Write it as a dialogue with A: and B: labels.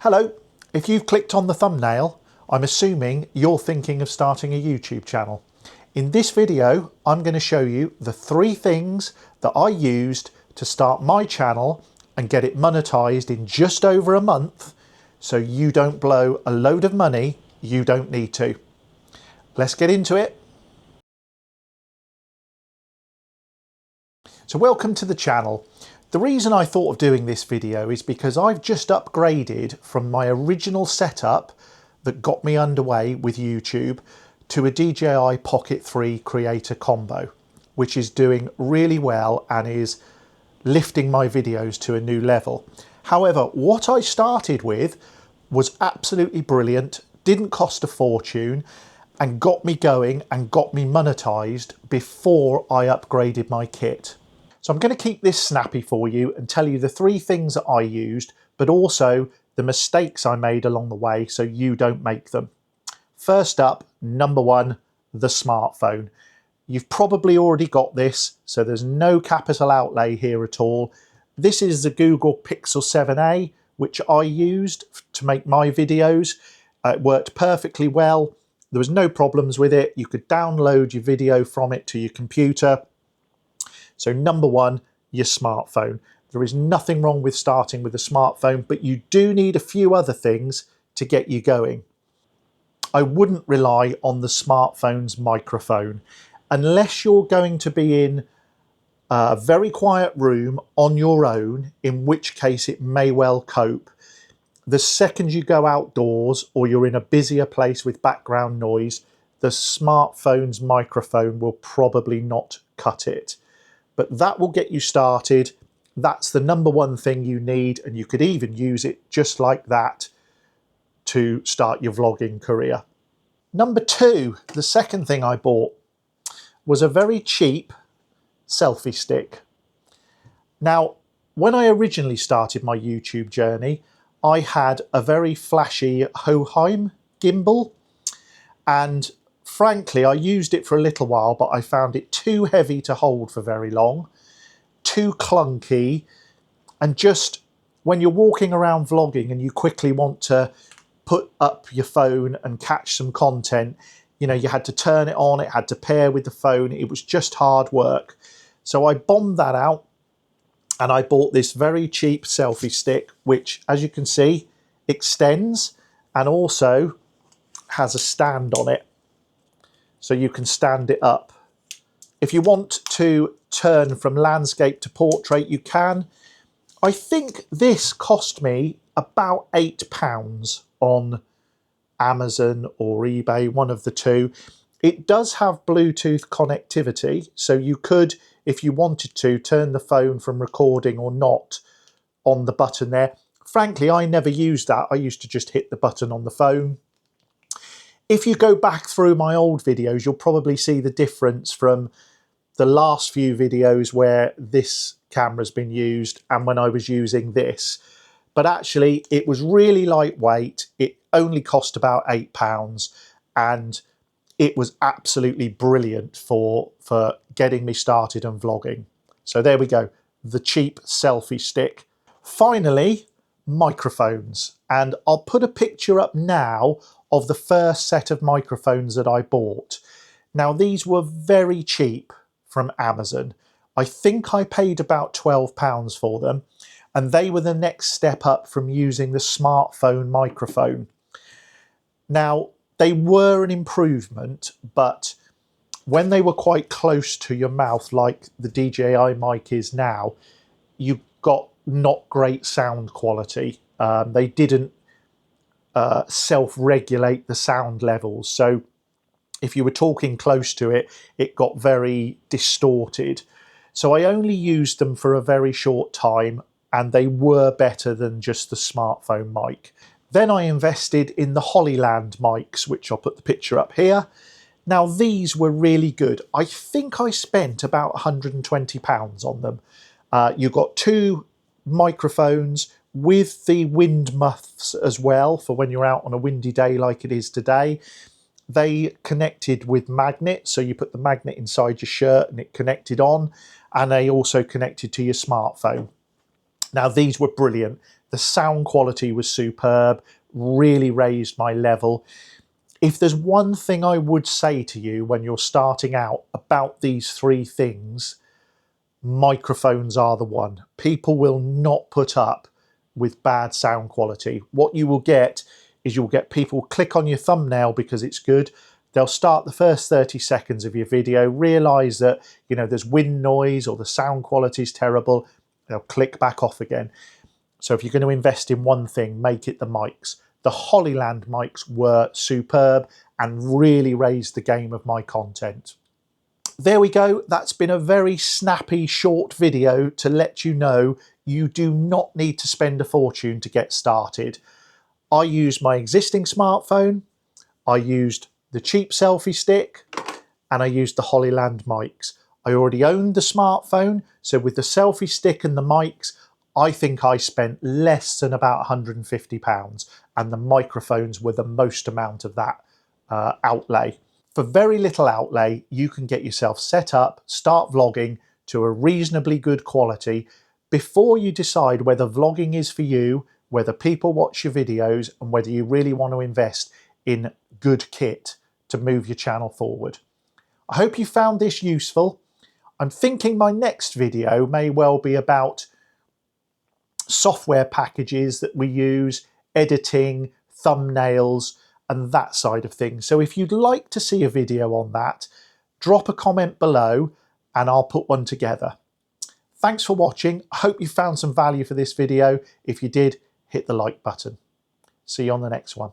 A: Hello, if you've clicked on the thumbnail, I'm assuming you're thinking of starting a YouTube channel. In this video, I'm going to show you the 3 things that I used to start my channel and get it monetized in just over a month, so you don't blow a load of money you don't need to. Let's get into it. So welcome to the channel. The reason I thought of doing this video is because I've just upgraded from my original setup that got me underway with YouTube to a DJI Pocket 3 Creator Combo, which is doing really well and is lifting my videos to a new level. However, what I started with was absolutely brilliant, didn't cost a fortune, and got me going and got me monetized before I upgraded my kit. So I'm going to keep this snappy for you and tell you the 3 things that I used, but also the mistakes I made along the way so you don't make them. First up, number 1, the smartphone. You've probably already got this, so there's no capital outlay here at all. This is the Google Pixel 7a, which I used to make my videos. It worked perfectly well. There was no problems with it. You could download your video from it to your computer. So number 1, your smartphone. There is nothing wrong with starting with a smartphone, but you do need a few other things to get you going. I wouldn't rely on the smartphone's microphone unless you're going to be in a very quiet room on your own, in which case it may well cope. The second you go outdoors or you're in a busier place with background noise, the smartphone's microphone will probably not cut it. But that will get you started. That's the number 1 thing you need, and you could even use it just like that to start your vlogging career. Number 2, the second thing I bought was a very cheap selfie stick. Now, when I originally started my YouTube journey, I had a very flashy Hoheim gimbal, and frankly, I used it for a little while, but I found it too heavy to hold for very long, too clunky, and just when you're walking around vlogging and you quickly want to put up your phone and catch some content, you know, you had to turn it on, it had to pair with the phone, it was just hard work. So I bombed that out and I bought this very cheap selfie stick, which, as you can see, extends and also has a stand on it, so you can stand it up. If you want to turn from landscape to portrait, you can. I think this cost me about £8 on Amazon or eBay, one of the two. It does have Bluetooth connectivity, so you could, if you wanted to, turn the phone from recording or not on the button there. Frankly, I never used that. I used to just hit the button on the phone. If you go back through my old videos, you'll probably see the difference from the last few videos where this camera's been used and when I was using this. But actually, it was really lightweight. It only cost about £8 and it was absolutely brilliant for getting me started and vlogging. So there we go, the cheap selfie stick. Finally, microphones. And I'll put a picture up now of the first set of microphones that I bought. Now, these were very cheap from Amazon. I think I paid about £12 for them, and they were the next step up from using the smartphone microphone. Now, they were an improvement, but when they were quite close to your mouth, like the DJI mic is now, you got not great sound quality. They didn't self-regulate the sound levels, so if you were talking close to it, it got very distorted. So I only used them for a very short time, and they were better than just the smartphone mic. Then I invested in the Hollyland mics, which I'll put the picture up here. Now, these were really good. I think I spent about £120 on them. You got 2 microphones with the wind muffs as well for when you're out on a windy day like it is today. They connected with magnet, so you put the magnet inside your shirt and it connected on, and they also connected to your smartphone. Now, these were brilliant. The sound quality was superb, really raised my level. If there's one thing I would say to you when you're starting out about these three things, microphones are the one. People will not put up with bad sound quality. What you will get is you'll get people click on your thumbnail because it's good. They'll start the first 30 seconds of your video, realize that, there's wind noise or the sound quality is terrible. They'll click back off again. So if you're going to invest in one thing, make it the mics. The Hollyland mics were superb and really raised the game of my content. There we go. That's been a very snappy, short video to let you know you do not need to spend a fortune to get started. I used my existing smartphone, I used the cheap selfie stick, and I used the Hollyland mics. I already owned the smartphone, so with the selfie stick and the mics, I think I spent less than about £150, and the microphones were the most amount of that outlay. For very little outlay, you can get yourself set up, start vlogging to a reasonably good quality before you decide whether vlogging is for you, whether people watch your videos, and whether you really want to invest in good kit to move your channel forward. I hope you found this useful. I'm thinking my next video may well be about software packages that we use, editing, thumbnails, and that side of things. So if you'd like to see a video on that, drop a comment below and I'll put one together. Thanks for watching. I hope you found some value for this video. If you did, hit the like button. See you on the next one.